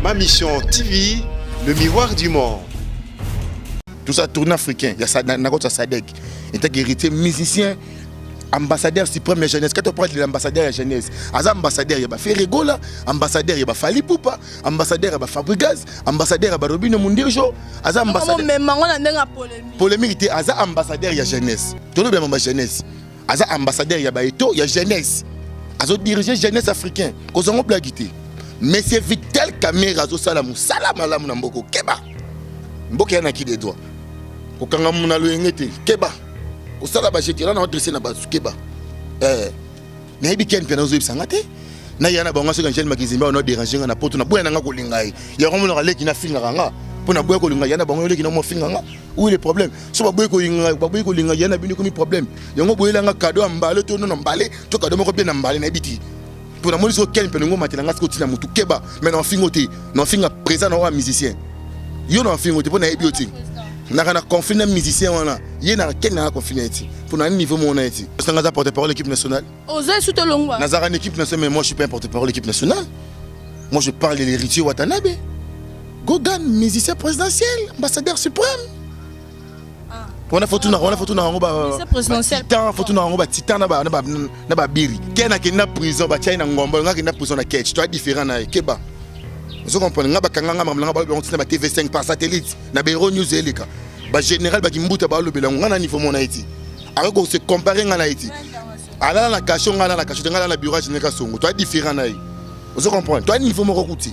Ma mission TV, le miroir du monde. Tout ça tourne africain. Il y a ça dans Sadek. Il était héritier musicien, ambassadeur suprême de jeunesse. Quand on parle de l'ambassadeur de jeunesse, az ambassadeur il y a Ferrego là, ambassadeur il y a Fally Ipupa, ambassadeur il y a Fabregas, ambassadeur il y a Robinho Mundirjo, az ambassadeur. Mais maman a une polémique. Polémique, az ambassadeur il y a jeunesse. Tout le monde jeunesse. Az ambassadeur il y a Baeto, il y a jeunesse. Az diriger jeunesse africain. Cause on peut quitter. Mais c'est Vital Caméra zo salam salam na mboko keba. Mboko yana ki des doigts. Ko kanga muna lo ngete keba. Ko sala ba jetira na adresser na ba keba. Na ibi ken pena zo ibsanga te. Na yana ba ngaso kan makizimba on déranger na poto na boya na ko lingai. Ya ko mona leki na finga nga. Pona boya ko lingai yana ba ngoleki na mo finga nga. Où est le problème? So ba boya ko lingai, ba boya ko lingai yana bini ko mi problème. Yango boya nga cadeau ambale to no mbale, to cadeau moko bien mbale na ibiti. Pour la monnaie auquel peut nous mettre dans la scotine mutu keba mais non fingoté non finga présent non musicien yo non fingoté pour na ebioting na kana confiner musicien wana yé na quel na confiner pour na niveau mon eti parce que nga porte-parole l'équipe nationale osé sous te longwa na zara équipe nationale mais moi je suis pas un porte-parole l'équipe nationale moi je parle de l'héritier Watanabe Gogan musicien présidentiel ambassadeur suprême on a photo na ngoba titan photo na ngoba titan na ba biri kena kena prison ba china ngomba nga kena prison na catch toi différent na keba vous comprenez nga ba kanga nga mamla ba on na TV5 par satellite na Bero News elika ba général ba kimbuta ba lobela nga na niveau mon Haïti avec on se comparer nga na Haïti ala na kasho nga na kasho nga na bureau général songo toi différent na vous comprenez toi niveau mo rokuti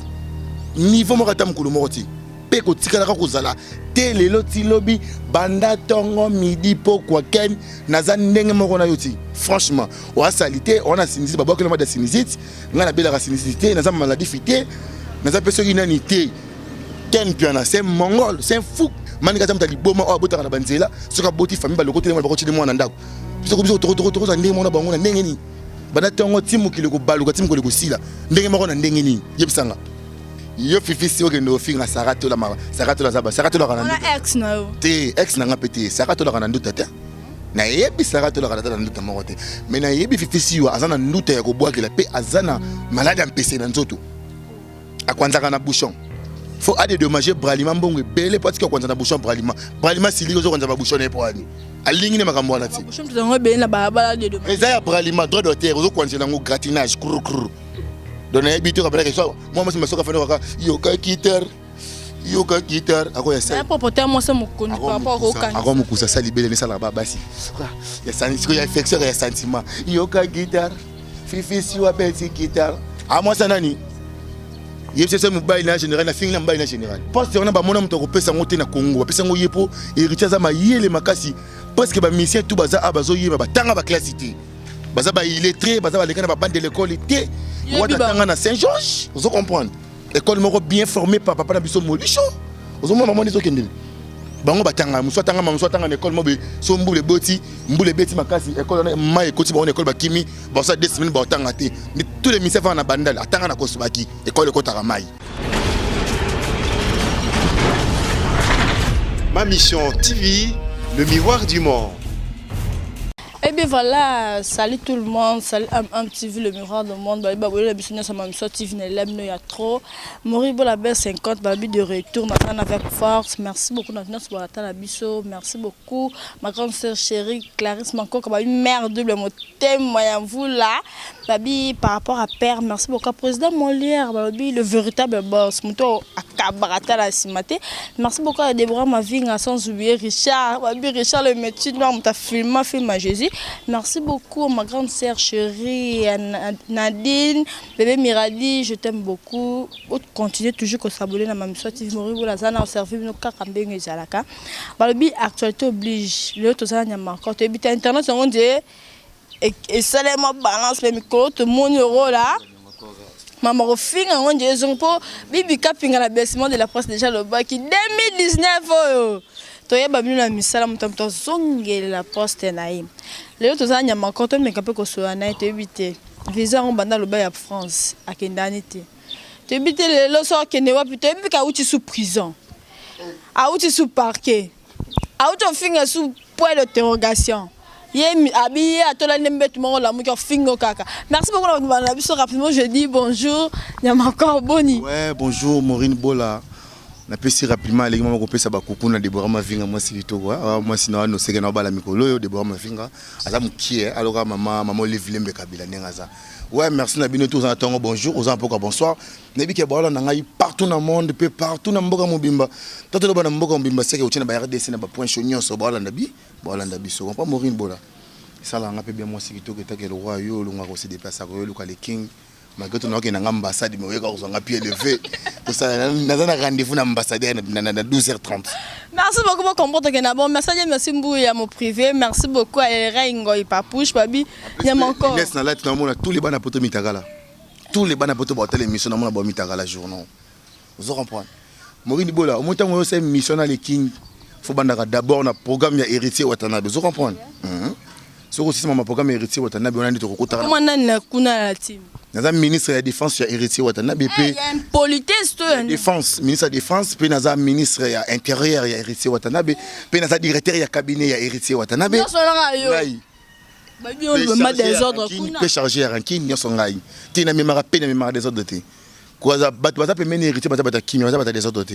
niveau mo kata mkulu mo roti peko tikala ka kozala te lelo ti lobi banda tongo midi pokwa ken naza ndenge moko na yoti franchement o asalite on a sinisi babo ke le mode sinisite nga na bela ka sinisite naza maladie fité naza peso inanité ken piana c'est mongol c'est fou mani ka tamta liboma o botaka na banzela soka boti famille ba lokote le mode bakoti le mwana ndako soko biso toro za ndenge mona bango na ndenge ni banda tongo timu kileko baluka timu koleko sila ndenge moko na ndenge ni yebisanga yo fifi si oke no finga sarato la zaba sarato la kana ex na yo te ex na ngapete sarato la kana nduta te na yebi sarato la kana nduta moko te mais na yebi fifi si yo azana nduta ya kobwakela pe azana malade ampese na nzoto akwanza kana bouchon faut a dédommager bralima mbongo bele parce que akwanza na bouchon bralima sili zo kwanza ba bouchon e poani alingi ne makambo na ti bouchon tuzango be na ba bala dédommager eza ya bralima droit d'auteur zo kwanza na ngo gratinage krou donc na habitude après que moi je me suis fait yoka guitar ako ya ça ya popoter moi c'est mon connu par rapport au kan ako mukusa sali bele ne sala basi ya sentiment ya affection ya sentiment yoka guitar fifi si wa beti guitar a moi ça nani yebse se mobile na général na fingi na mobile na général poste on a ba mona mutoko pesa ngote na Congo ba pesa ngo yepo héritier za mayele makasi parce que ba mission tout baza abazo yeba ba tanga ba classité baza ba illettré baza ba lekana ba bande de l'école té Ouattanga na Saint-Georges, vous comprenez? École moko bien formée par papa na biso molicho. Vous maman maman ezokende. Bango batanga, muswatanga na école mobe so mbule beti makasi école na ma ekoti ba école ba kimi, ba ça 2 semaines ba tanga te. Mais tous les ministères vont na bandal, atanga na kosubaki, école ekotaka mai. Ma mission TV, le miroir du monde. Eh bien voilà, salut tout le monde, salut un petit vu le miroir du monde. Bah la business ça m'a mis sorti l'aime il y a trop. Moribo la belle 50 babi de retour maintenant avec force. Merci beaucoup notre pour la biso. Merci beaucoup ma grande sœur chérie Clarisse Manco comme une mère double mon témoin vous là. Babi par rapport à père, merci beaucoup président Molière, babi le véritable boss. Muto akabarata la simate. Merci beaucoup à Déborah ma vie sans oublier Richard. Babi Richard le métier noir m'a film à Jésus. Merci beaucoup ma grande sœur chérie Nadine, bébé Miradi, je t'aime beaucoup. Continuez toujours à s'abonner à ma mission TV Moribo la zana au service de nos kakambeng ezalaka. Balobi actualité oblige. Le tozana nyama. Quand tu habites internet on dit et seulement balance les micros tout mon euro là. Maman refinga on dit ils ont pas bibi caping à l'abaissement de la presse déjà le bac 2019 toye babinu na misala mutamto zongela la poste naim leo tozanya makoto mekape ko so na te bité visa on banda lo ba ya France akendani te te bité lelo so kende wa pité bika uti sous prison a uti sous parquet a uti finga sous point d'interrogation Habillé à tout le monde, la mouille fingo kaka. Merci beaucoup la biso rapidement, je dis bonjour. Il y a encore Boni. Ouais, bonjour Maureen Bola. Na pesi rapidement les mama ko pesa ba kokuna Deborah Mavinga moi silito quoi. Moi sino no sega na bala mikolo yo Deborah Mavinga. Aza mukie alors maman Olive Lembe Kabila nengaza. Ouais, merci na bino tous en temps bonjour, aux empoko bonsoir. Nebi ke bola na ngai partout dans le monde, peu partout na mboka mobimba. Toto lo bana mboka mobimba seke utina ba RDC na ba point chonyo so bola ndabi so. On pas Maureen Bola. Ça là on a bien moi silito que ta ke le roi yo lo nga ko se déplacer ko yo le king. Malgré tout, on a ambassade, mais on a pied levé. Tout ça, on a rendez-vous à l'ambassade à 12h30. Merci beaucoup pour comprendre que n'a bon merci beaucoup à mon privé, merci beaucoup à Rengo et Papouche, Babi. Il y a encore. Tous les bancs à poto mitagala. Tous les bancs à poto pour l'émission dans mon mitagala journal. Vous comprenez? Maureen Bola, au moment où c'est mission à l'équipe, faut d'abord un programme ya héritier Watanabe. Vous comprenez? C'est aussi mon programme héritier Watanabe. On a dit que comment on a la team? Naza ministre de la défense ya héritier Watanabe. Il y a une politesse toi. Défense, ministre de la défense, puis naza ministre ya intérieur ya héritier Watanabe, puis naza directeur ya cabinet ya héritier Watanabe. Non sonna yo. Babi on le met des ordres kuna. Peut charger ranking nyo songai. Ti na memara pe na memara des ordres te. Quoi za baza pe meni héritier baza kimia baza des ordres te.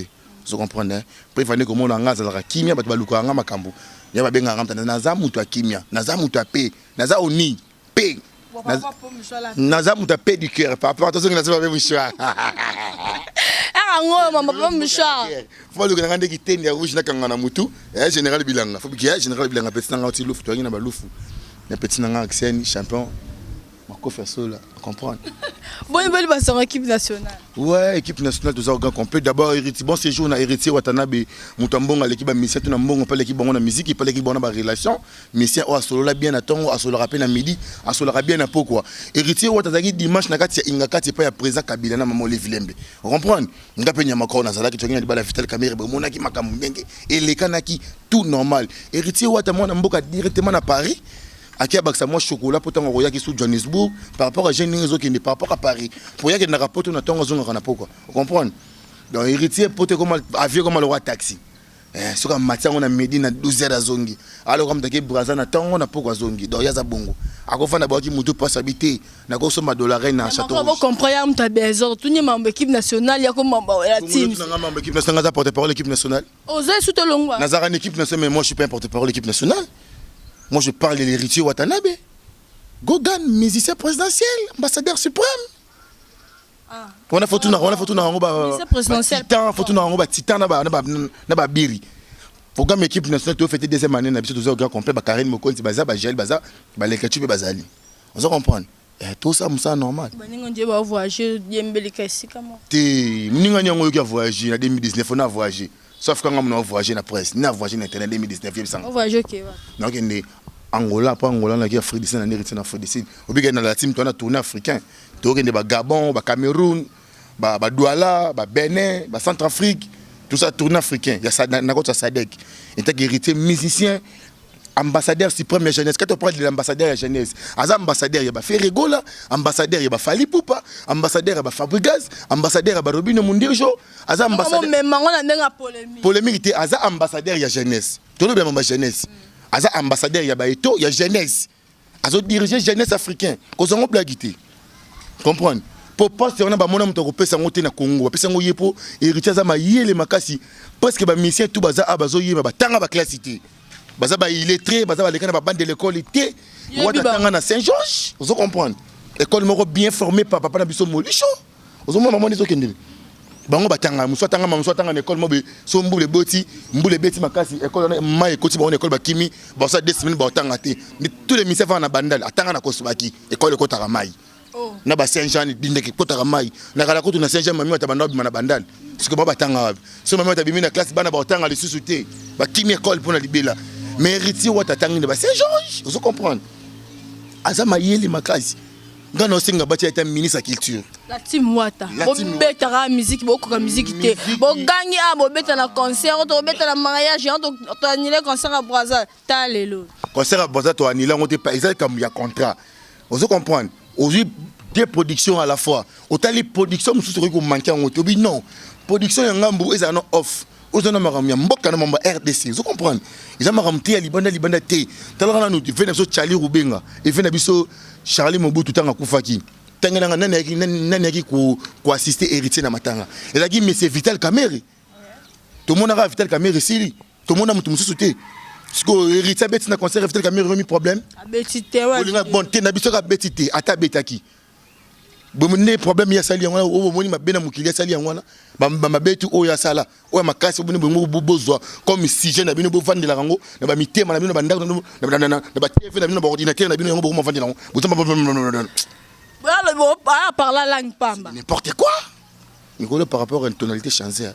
Vous comprenez? Puis il fallait que mon ngaza la kimia baza baluka nga makambo. Ya ba benga ngamta naza mutu kimia, naza mutu pe, naza oni pe. Naza muta pe du cœur, papa attention que naza pas mouchoir. Ah ngo mama pas mouchoir. Faut le ngande ki teni rouge na kanga na mutu, général Bilanga. Faut que général Bilanga petit nanga ti lufu to ngina ba lufu. Na petit nanga Axel champion. Marco Fersola, comprendre. Bon c'est une équipe nationale. Ouais, équipe nationale tous au grand complet. D'abord héritier bon séjour na héritier Watanabe, mutambonga l'équipe mission tout na mbongo pas l'équipe bongo na musique, pas l'équipe bongo na relation, mission o asolola bien à temps, asolola rappel na midi, asolola bien à pourquoi. Héritier Watazaki dimanche na kati inga kati pa ya président Kabila na maman Olive Lembe. Vous comprenez? Nga penya makoro na zala ki tongina libala vital caméra be mona ki makamungenge et les kanaki tout normal. Héritier Watamona mboka directement na Paris. Akia baksa moi chocolat pour tango roya qui sous Johannesburg par rapport à Générezo qui n'est par rapport à Paris pour y a que na rapport na tango zonga na pourquoi vous comprenez donc héritier pote comme avion comme le roi taxi sur un matin on a midi na 12h à zongi alors comme take braza na tango na pourquoi zongi donc ya za bongo akofa na ba ki mutu pas habiter na ko soma dollar na château vous comprenez on t'a besoin tout ni membre équipe nationale ya comme membre la team tout na membre équipe nationale za porte-parole l'équipe nationale osez sous longwa na za équipe nationale mais moi je suis pas un porte-parole l'équipe nationale. Moi, je parle de l'héritier Watanabe. Gogan, musicien présidentiel, ambassadeur suprême. On a photo na présidentiel. Titan, photo na Titan na ba biri. Programme équipe nationale to fêter deuxième année na biso to grand complet ba Karine Mokonzi baza ba Gel baza ba Lekatu be bazali. On se comprend. Tout ça c'est normal. Ba ningo ndiye ba voyager yembeli kasi kama. Ti, ninga nyango yo voyager na 2019 on a voyager. Sauf quand on a voyagé dans la presse, on a voyagé dans Internet 2019. On a voyagé ok. Donc, Angola, pas Angola, on a Afrique du Sud, on a hérité d'Afrique du Sud. Au bout de la team, on a tourné africain. On a tourné Gabon, Cameroun, Douala, Bénin, Centrafrique. Tout ça tourné africain. Il y a Sadek. Il y a hérité musicien, ambassadeur suprême de jeunesse. Quand on parle de l'ambassadeur de jeunesse, ambassadeur, il y a Ferrego, ambassadeur, il y a Fali Poupa, ambassadeur, il y a Fabregas, ambassadeur, il y a Robino Mundirjo. Ambassadeur. Mais on a polémique. Polémique, Aza ambassadeur, il y a jeunesse. Tout le monde a jeunesse. Aza ambassadeur, il y a Baeto, il y a jeunesse. Aza diriger jeunesse africain. Qu'on s'en blaguité. Comprendre? Pour passer, on a un monde qui est en Congo. Parce que pour héritier, ça m'a yé les makasi. Parce que ma mission, tout baza a bazo yé, ma tanga ba classité. Baza ba illettré, baza ba lekana ba bande de l'école était. Ou tanga na Saint-Georges. Vous comprenez? École moko bien formée par papa na biso molicho. Vous comprenez maman les okende. Bango batanga muswatanga na école mobe so mbule beti makasi école na ma ekoti ba école ba kimi ba ça 2 semaines ba tanga te. Tous les ministères vont na bandal atanga na kosubaki école ekotaka mai. Na ba Saint-Jean bindeke kotaka mai. Na kala kotu na Saint-Jean mami ta bandal na bandal. Parce que ba batanga so mami ta bimi na classe bana ba tanga le sous-souté. Ba kimi école pour na libela. Mais héritier wa tatanga ba Saint-Georges. Vous comprenez? Azama yeli makasi. Quand on singa bâti est un ministre de la culture. La team Wata. Bon bêta musique, beaucoup de musique. Bon gagner à bon bêta na concert, on bêta na mariage, on annulé concert à Brazza. T'as les lots. Concert à Brazza, tu as annulé, on te paye ça comme il y a contrat. On se comprend. Aujourd'hui, des productions à la fois. Autant les productions, nous sommes manqués en autobus. Non. Production en Gambou, ils sont off. ozana makambo ya mboka na mamba RDC vous comprenez ils ont makambo ya libanda te talaka nous vena biso Charlie Rubenga et vena biso Charlie Mobutu tanga kufaki tangana nani yaki ko assister héritier na matanga ezaki monsieur Vital Kamerhe tout le monde a Vital Kamerhe ici tout le monde a mutu mususu te siko héritier beti na concert Vital Kamerhe remis problème betité ouais olinga bonté na biso ka betité ata betaki bomone problème ya sali ngwana o moni mabena mukili ya sali ngwana ba betu o ya sala o makasi boni bozwa comme si je na bino bo vandela rango na ba mitema na bino ba ndako na ba TV na bino ba ordinateur na bino yango bo vandela rango voilà bon par la langue pamba n'importe quoi Nicolas par rapport à une tonalité changée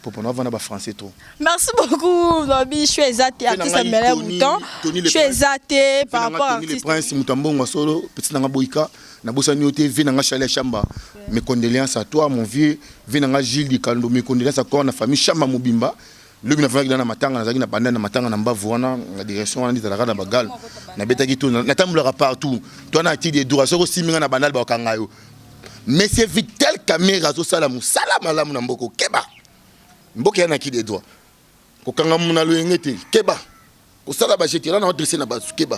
pour prendre avant ba français trop. Merci beaucoup Nobi, je suis exaté artiste Mele Mouton. Je suis exaté par rapport à le prince Mutambongo solo petit nanga boika na bosani oté venanga Chalet Chamba. Mes condoléances à toi mon vieux, venanga Gilles Dikando, mes condoléances à quoi na famille Chamba Mobimba. Le bina fanga na matanga na zaki na banda na matanga na mbavu wana la direction wana ndizala na bagal. Na betaki to na tambula partout. Toi na ti des droits soko siminga na bandal ba kangayo. Mais c'est Vital Kamerhe zo sala musala malamu na mboko keba. Mboka yana ki des doigts ko kanga muna lo ngete keba ko sala ba jetira na adresser na ba keba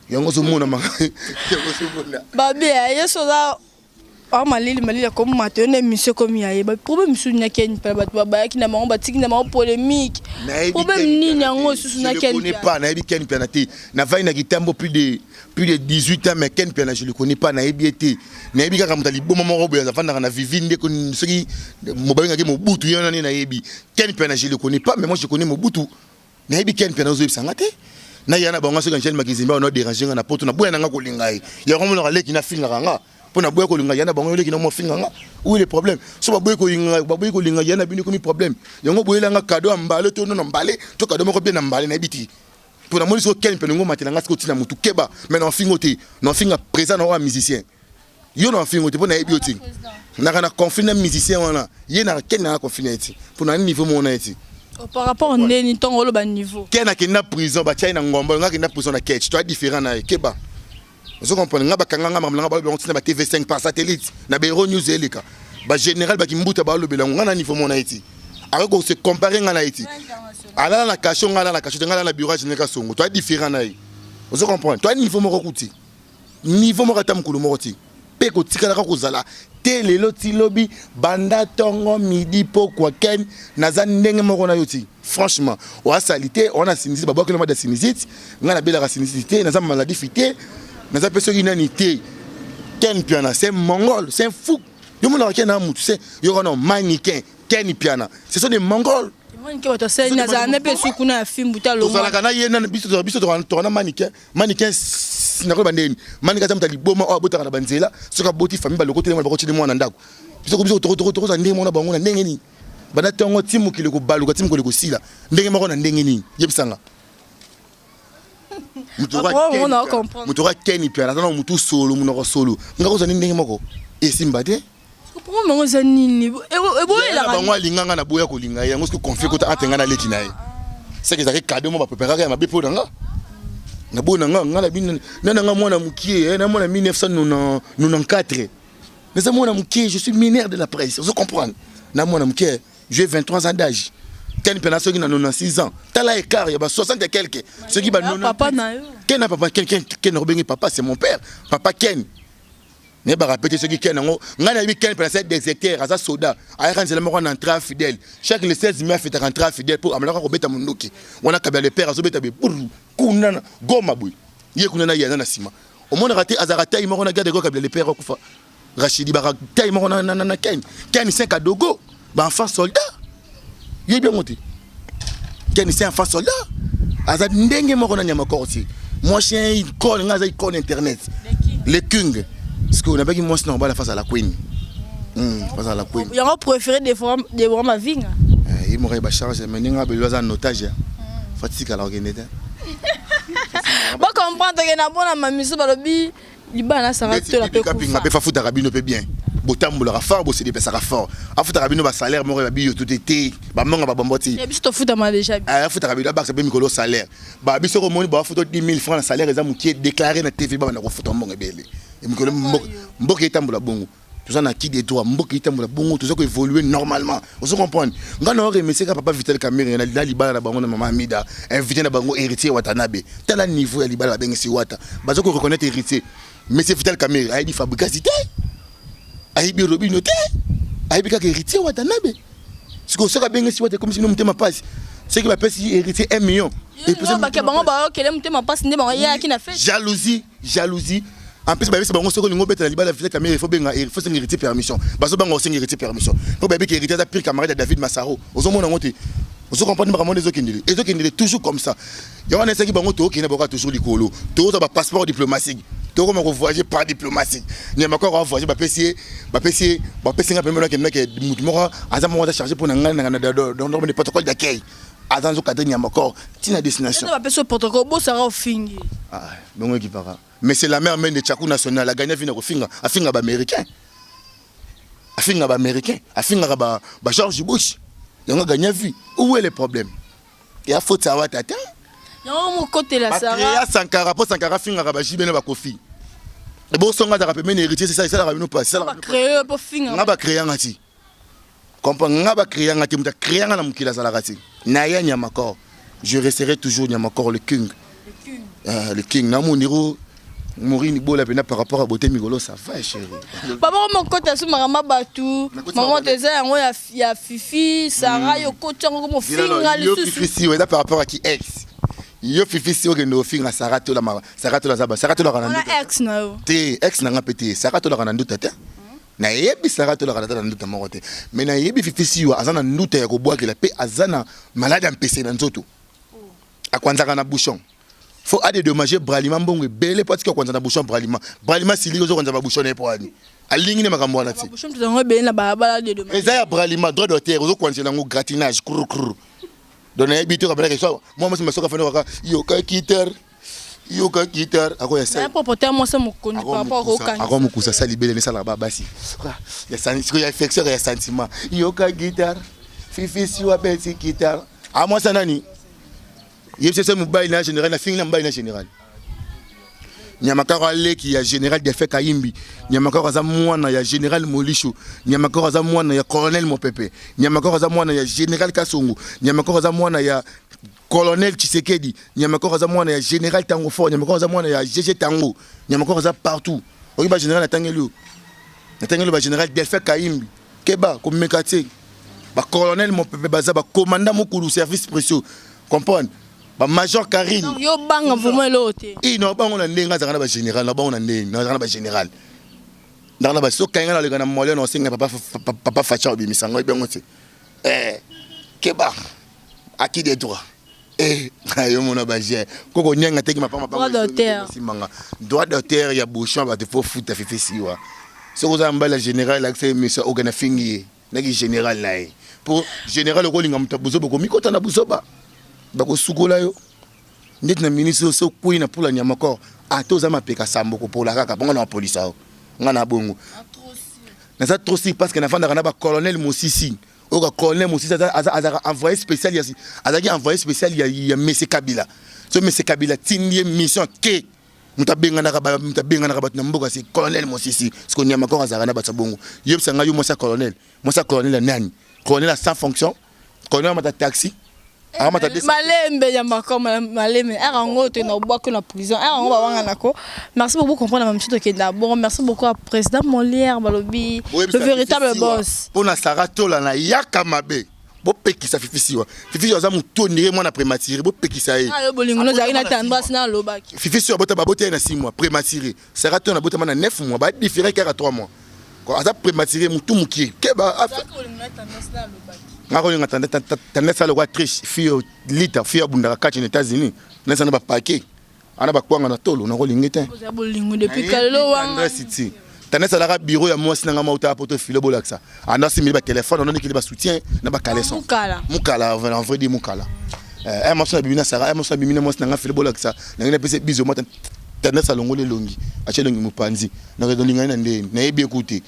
yango zo mona ma yango zo mona babi yeso da o malili comme matone monsieur comme yaye ba problème su nya ken pa ba ba ki na ma ba tiki na ma polémique problème ni nyango su na ken je connais pas na ebi ken penati na vai na kitambo plus de 18 ans mais ken penati je le connais pas na ebi été na ebi ka mutali bo mama robo ya fanda na vivinde ko soki mobalinga ke Mobutu yana ni na ebi ken penati je le connais pas mais moi je connais Mobutu na ebi ken penati zo sangate na yana ba ngaso kanjel makizimba on a dérangé na poto na boya nga ko lingai ya ko mo leki na finga nga pona boya ko linga yana ba ngoleki na mo finga nga où est le problème so ba boya ko linga yana bini ko mi problème yango boyela nga cadeau ambale to non ambale to cadeau moko bien ambale na ebiti pour na moni so ken penengo matela nga skoti na mutu keba mais non fingote non finga présent na musicien yo non fingote pona ebioti na kana confiner musicien wana ye na ken na confiner eti pour na niveau mona eti par rapport au nton le bas niveau ken na kena prison ba chai na ngombo nga kena prison na catch toi différent na keba vous comprenez nga bakanga nga mamlanga ba on tina ba TV5 par satellite na Bero News elika ba général ba kimbuta ba lobela nga na niveau mona eti avec on se comparer nga na eti ala na kasho nga na kasho nga na bureau général songo toi différent na vous comprenez toi niveau moko kuti niveau moko tamkulu moko ti pe ko tikala ka kozala te lelo ti lobi banda tongo midi pokwa ken naza ndenge moko na yoti franchement o asalite on a sinisi baba ko le mode sinisite nga na bela ka sinisite naza maladie fité naza peso inanité ken piana c'est mongol c'est fou yo mona ken na mutu c'est yo non mannequin ken piana ce sont des mongols mannequin wato c'est naza na peso kuna film butalo to sala kana yena biso to na mannequin na ko bandeni mannequin tamta liboma o abotaka na banzela soka boti famille ba lokote mo ba ko tshile mwana ndako biso to za ndenge mona bango na ndenge ni bana tongo timu kile ko baluka timu ko le ko sila ndenge mako na ndenge ni yebisanga mutu ka keni pia na mutu solo munoko solo ngako za ndenge moko esimba te pourquoi mango za nini eboyela bango alinganga na boya ko linga yango ce conflit ko ta atenga na leki nae c'est que ça cadeau mo ba préparer ya mabe po nga na bona nga na bina na mwana mukie na mwana 1994 mais mwana mukie je suis mineur de la presse vous comprenez na mwana mukie j'ai 23 ans d'âge ken pena soki na 96 ans tala écart ya ba 60 et quelques ceux qui ba papa na yo ken na papa ken robengi papa c'est mon père papa ken ne ba répéter ceux qui ken ngo nga na bi ken pena c'est des hectares asa soda ay kan zela moko na entrée fidèle chaque le 16 mai fait entrée fidèle pour amala ko beta munduki wana kabya le père azobeta be pour kunana goma boy ye kunana yana na sima au monde raté azarata il moko na garde ko kabya le père kufa Rachidi barata il moko na ken 5 à dogo ba enfant soldat ye bien monté ken c'est enfant soldat azad ndenge moko na nyama korti moi chien il colle nga za il colle internet les king parce que on a pas qui moi non ba la face à la queen face à la queen il a préféré des fois ma vie il m'aurait ba charge mais ninga be loza en otage fatigue à l'organiser ba comprendre que na bona mamiso ba lobi libana ça va te la pe kufa pe fa futa rabino pe bien botambola fort bo se dépêcher fort afuta rabino ba salaire mo ba biyo tout été ba monga ba bomboti et biso to futa ma déjà afuta rabino ba ça pe mikolo salaire ba biso ko moni ba futa 10 000 francs salaire eza mukie déclarer na TV ba na ko futa mbonga bele et mikolo mboka etambola bongo Tout ça na qui des droits, mboki tambola bongo, tout ça qui évoluer normalement. Vous comprenez? Ngana ore mais c'est que papa Vital Kamerhe na libala na bango na maman Amida, invité na bango héritier Watanabe. Tel un niveau ya libala bengi si wata. Bazo ko reconnaître héritier. Mais c'est Vital Kamerhe, a dit fabricacité. A dit robinoté. A dit ka héritier Watanabe. Ce que ça ka bengi si wata comme si nous mtema passe. C'est qui va payer héritier 1 million. Et pour ça jalousie. En plus, c'est bon, ce que nous avons fait, il faut hériter permission. Parce que nous avons hérité permission. Pour que hériter pire camarade David Massaro. Vous comprenez vraiment les autres qui sont toujours comme ça. Il y a un qui est toujours du colo. Tout ça, passeport diplomatique. Tout comme on voyage par diplomatie. Il y a encore un voyage, chargé pour un protocole d'accueil. Attends, cadre n'y a encore. Tina destination. Ce protocole, beau ça au fini. Ah, bon qui para. Mais c'est la mère même de Tchakou national. La gagne vient au finga, à finga américain. À finga américain, à finga ba George Bush. Il a gagné vie. Où est le problème? Il y a faute savoir tata. Il y a mon côté la Sarah. Il y a Sankara pour Sankara finga ba Jibene ba Kofi. Et bon songa da rappeler héritier c'est ça la nous pas. Ça va créer pour finga. On va créer ngati. Comprends, on va créer ngati, on créer ngana mukila salagati. Naya Nyamakor, je resterai toujours Nyamakor le king. Le king. Namuniro, Mourine Bola par rapport à Beauté Migolo, ça va chérie. Papa, mon côté sur Marama Batou, maman Tézé, il y a Fifi, Sarah, yo coach, comme finga le Fifi, ouais, par rapport à qui ex. Yo Fifi, si on a finga Sarah Tola Mara, Sarah Tola Zaba, Sarah Tola Ranando. Ex na. Té ex n'a pas pété, Sarah Tola Ranando tata. Na yebi Sarah Tola Ranando nduta marote. Mais na yebi Fifi si yo azana nduta ya koboa que la paix azana malade en PC dans nzoto. A kwanza kana bouchon. Faut aller dommager Bralima mbongo belé parce que kwanza na bouchon Bralima. Bralima sili ozo kwanza bouchon ne pour ani. Alingi ne makambo na ti. Bouchon tuzango be na bala de dommager. Eza ya Bralima droit d'auteur ozo kwanza na ngo gratinage krou. Donc na yebi to kabela que moi je me soka fana waka yoka kiter. Yoka guitar ako ya sa. Na propriétaire moi c'est mon connu par rapport au kan. Ako mukusa sali bele ne sala ba basi. Ya sentiment ya affection ya sentiment. Yoka guitar. Fifi si wa beti guitar. A moi ça nani. Yep c'est mobile na général na fingi na mobile na général. Nyamakaro leki ya général de fait Kayimbi. Nyamakaro za mwana ya général Molisho. Nyamakaro za mwana ya colonel Mopepe. Nyamakaro za mwana ya général Kasongo. Nyamakaro za mwana ya colonel Tshisekedi, Nyamakoro za mwana ya général Tango Fort, Nyamakoro za mwana ya GG Tango, Nyamakoro za partout. Oki ba général Natangelo. Natangelo ba général Delphin Kayimbi. Keba comme mekate. Ba colonel mon peuple baza ba commandant mokulu service précieux. Comprendre? Ba major Karine. Yo banga vraiment l'autre. Non ba on a ndenga za ba général, ba on a ndenga za ba général. Dans la ba so kanga na le kana molé no singa papa facha obi misango be ngote. Keba. À qui des droits? Yo mon abagé. Koko nyanga teki mapama droit d'auteur. Droit d'auteur ya bouchon ba te faut foutre fifi siwa. Ce que ça la général accès monsieur ogana fingi. Naki général là. Pour général ko linga mutabuzo boko mikota na buzoba. Bako sukola yo. Ndeti na ministre so kuina pula Nyamakor. Atoza mapeka sambo ko pola kaka bonga na police ao. Ngana bongo. Na ça trop si parce que na fanda kana ba colonel Mosisi. Au colonel Mosisi a envoyé spécial il y a Messe Kabila. Ce Messe Kabila tindi mission que mutabenga na ba mboka c'est colonel Mosisi ce qu'on y a encore azara na ba bongo. Yeb sanga yo mosa colonel nani? Colonel sans fonction. Colonel mata taxi. Malembe ya makoma malembe arango te na bois que na prison arango ba wanga nako. Merci beaucoup comprendre même chose que d'abord merci beaucoup à président Molière Balobi le véritable boss. Pour na Saratola na yakamabe. Bo pekisa fifi siwa. Fifi yo za mutonire mwana prématuré bo pekisa e. Ah le bolingo no za ina tendance na lobaki. Fifi siwa bota babote na 6 mois prématuré. Saratola na bota na 9 mois ba différer qu'à 3 mois. Quoi ça prématuré mutu mukie. Keba afa. Ngako linga tanda sala kwa triche fio lita fio bundaka kachi aux États-Unis nesa na ba paquet ana ba kwanga na tolo na ko lingete za bolingo depuis kalelo wanga city tanda sala ka bureau ya mwasi na mauta poto filo bolaksa ana simi ba téléphone on ki ba soutien na ba caleçon mukala en vrai dire mukala moi ça bimina sara moi ça bimina mwasi na filo bolaksa na ngene pese bizo mota tanda sala ngole longi ache longi mupanzi na ko linga na ndeni na yebi écouter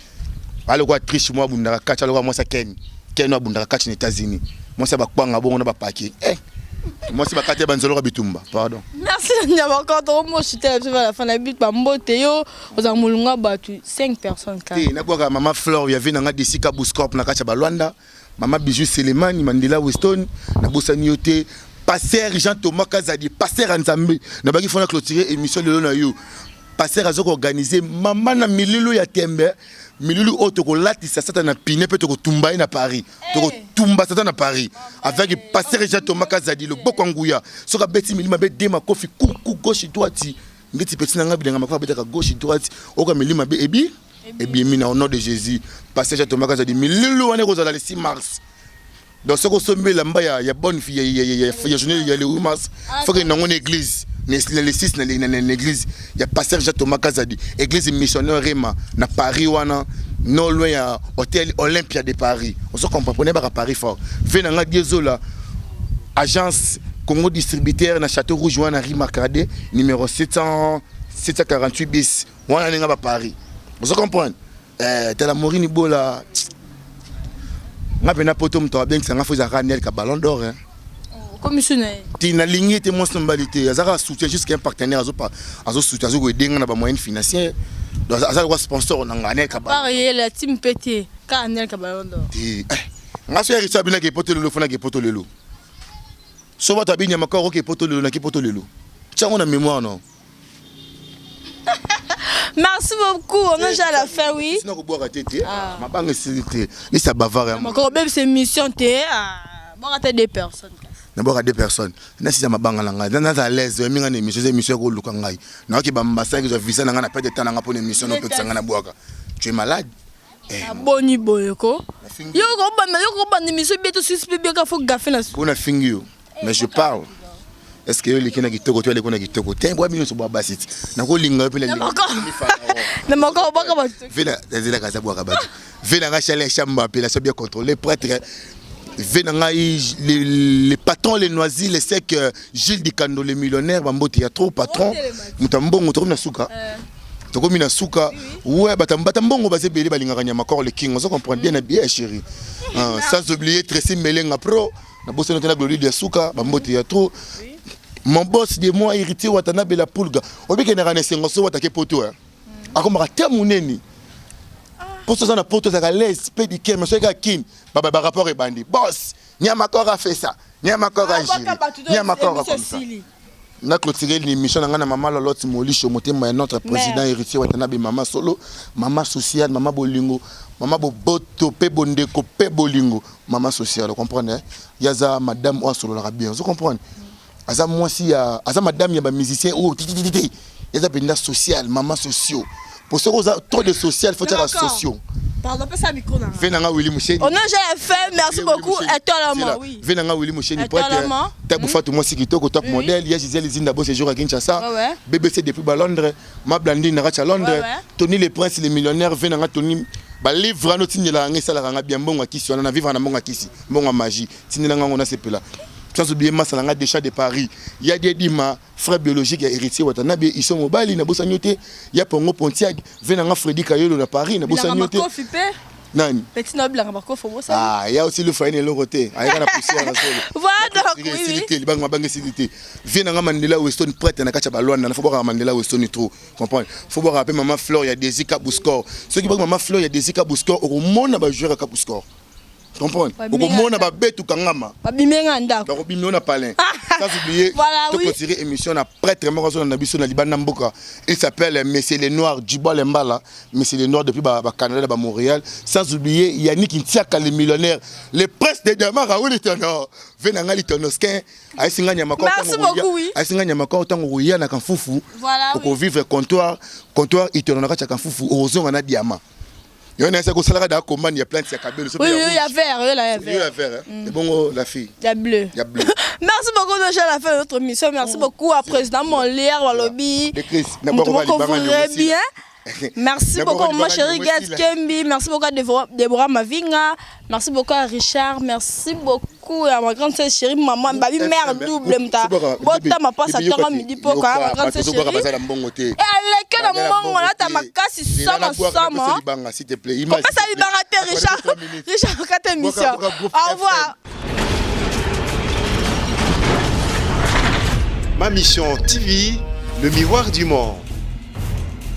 ala kwa triche moi bundaka kachi ala kwa mwasa Ken no abundaka kachi na États-Unis. Moi ça ba kwanga bongo na ba paquet. Moi, c'est ma carte Banzolo Bitumba. Pardon. Merci, Nyamakoto. Moi, je suis à la fin de la but. Mboteyo, aux Amoulunga, 5 personnes. Maman Flore, il y avait un Dessika Bouscorp, Nakacha Balwanda. Maman Bijou Selemani, Mandela Weston, Nabosa Niote, Passer Jean-Thomas Kazadi, Passer Anzambe. Nous avons clôturer l'émission de l'Onayo. Passer à organisé. Maman na Milulu ya Tembe. Milulu Otoko Latissa, ça na Piné, peut être Tumba na Paris. Toko Tumba, ça na Paris. Avec Passer Jean-Thomas Kazadi, le Bokangouya. Soka Betty Milima Dema Kofi, Koukou, gauche et droite. Ngeti Petit Nanga Bidanga Makwa Betaka gauche et droite. Oka Milima Ebi. Et bien, au nom de Jésus, Passer Jean-Thomas Kazadi, Milulu, on est le 6 mars. Donc, ce qu'on se met là-bas, il y a bonne fille, il y a le 8 mars. Il faut qu'il y ait une église. Les 6 dans l'église. Il y a Pasteur Jean-Thomas Kazadi. Église missionnaire Réma, à Paris, non loin, à l'hôtel Olympia de Paris. On se comprend, on est à Paris fort. Venez à Diezola, agence Congo distributeur, dans Château Rouge, à Rimarcadé, numéro 748 bis. On est à Paris. On se comprend. T'as la Maureen Ibola. Je suis bien que ça a fait ballon d'or. Commissionnaire. Tu as ligné tes monstres de ça a soutien jusqu'à un partenaire à soutien à moyenne financière. Donc, ça a sponsor on a gagné le pareil, la team PT, quand on a le ballon d'or. Je suis arrivé à bien que poto le fona que poto le loup. Souvent tu as bien makoro que poto le qui poto le loup. Tu as une mémoire non? Merci beaucoup, on a déjà à la fin, oui. Sinon, vous boire à tête. Ma banque est ça bavard. Encore même c'est mission bon à des personnes. D'abord à 2 personnes. Na si ça ma banque là, dans à l'aise, mi ngane émission ko luka ngai. Na ki ba mbasa ki zo visa na ngana pete tana ngapo émission no pete ngana boaka. Tu es malade? Boni boyoko. Yo ko ba émission beto suspect bien ka faut gaffer na. Pour na fingi mais je parle. Est-ce que les kina kitoko to les kona kitoko tembwa bino so bwa basit na ko linga pe la linga na mako baka ba vena ezela kaza bwa kabatu vena nga chalé chamba pe la so bien contrôlé prêtre vena nga les patrons les noisis les secs Gilles Dikando les millionnaires bambote ya trop patron mutambongo to na suka to komi na suka ouais batambongo bazé belé balinga nyama corps le king on se comprend bien chérie sans oublier Tracy Melenga pro na bosse na gloire de suka bambote ya trop. Mon boss de moi héritier Watanabe la Pulga. Obi ke na ranesengo so watake poto hein. Akoma ka temuneni. Posto ça na poto za l'aise pédiquer mais so ka kin. Baba rapport et bandi. Boss, nyama kora fait ça. Nyama kora agir. Nyama kora comme ça. Na clôturer l'émission na maman Lolotte Molisho motema notre président héritier Watanabe maman solo, maman sociale, maman bolingo, maman boboto pe bondeko pe bolingo, maman sociale, vous comprenez? Yaza madame o solo la bien, vous comprenez? Aza moi si aza madame ya ba musicien ou titi yaza benda social maman sociaux pour ce qu'on trop de social faut dire sociaux pardon pas ça micro là venanga Willy Moucheni on a déjà fait merci beaucoup et toi là oui venanga Willy Moucheni pour être tabu fatu moi si kitoko top modèle ya Gisèle Zinda bo séjour à Kinshasa BBC depuis ba Londres ma Blandine na à Londres Tony le prince les millionnaires venanga Tony ba livre no tinela ngesala nga bien bongo kisi on a vivre na bongo kisi bongo magie tinela nga on a sepela. Sans oublier Massalanga déjà de Paris. Il y a des dima frères biologiques et héritiers Watanabe ils sont mobile na bosanyote il y a Pongo Pontiac venanga Freddy Kayolo na Paris na bosanyote. Nani? Petit noble la marco faut ça. Ah, il y a aussi le frère et le côté. Ah, il y a la poussière na solo. Voilà donc oui. Il bang mabanga silité. Venanga Mandela Weston prête na kacha balwana na faut voir Mandela Weston trop. Comprendre? Faut voir rappeler maman Flore il y a des Zika Bouscor. Ceux qui bang maman Flore il y a des Zika Bouscor au monde na ba jouer à Bouscor. Comprends? Au monde ba betu kangama. Ba bimenga ndako. Ba bimona palin. Sans oublier de continuer émission na prêtre moko na biso na Libana Mboka. Il s'appelle Messieurs les Noirs du Mbala, Messieurs les Noirs depuis ba Canada ba Montréal. Sans oublier Yannick Ntiaka les millionnaires, les princes de Diamant Raoul Itono. Venanga Litonoskin, Aisinga Nyamako. Merci beaucoup oui. Aisinga Nyamako tango ruya na kanfufu. Voilà oui. Pour vivre comptoir Itono na kanfufu ozonga na Diamant. Il y a un il y a plein de cabines. Oui, il y a vert, il y a vert. Il y a vert. C'est bon, la fille. Il y a bleu. Il y a bleu. Merci beaucoup déjà à la fin de notre mission. Merci beaucoup à président Molière, Walobi. Bien. Merci beaucoup ma chérie Gat Kembi. Merci beaucoup à Deborah Mavinga. Merci beaucoup à Richard. Merci beaucoup à ma grande sœur chérie, maman, baby mère double. Bota ma passe à temps midi pour ma grande sœur chérie. Et elle que dans mon moment là, t'as ma casse sama. S'il te plaît. Pourquoi ça libère Richard? Richard, 4 émissions. Au revoir. Ma Mission TV, le miroir du monde.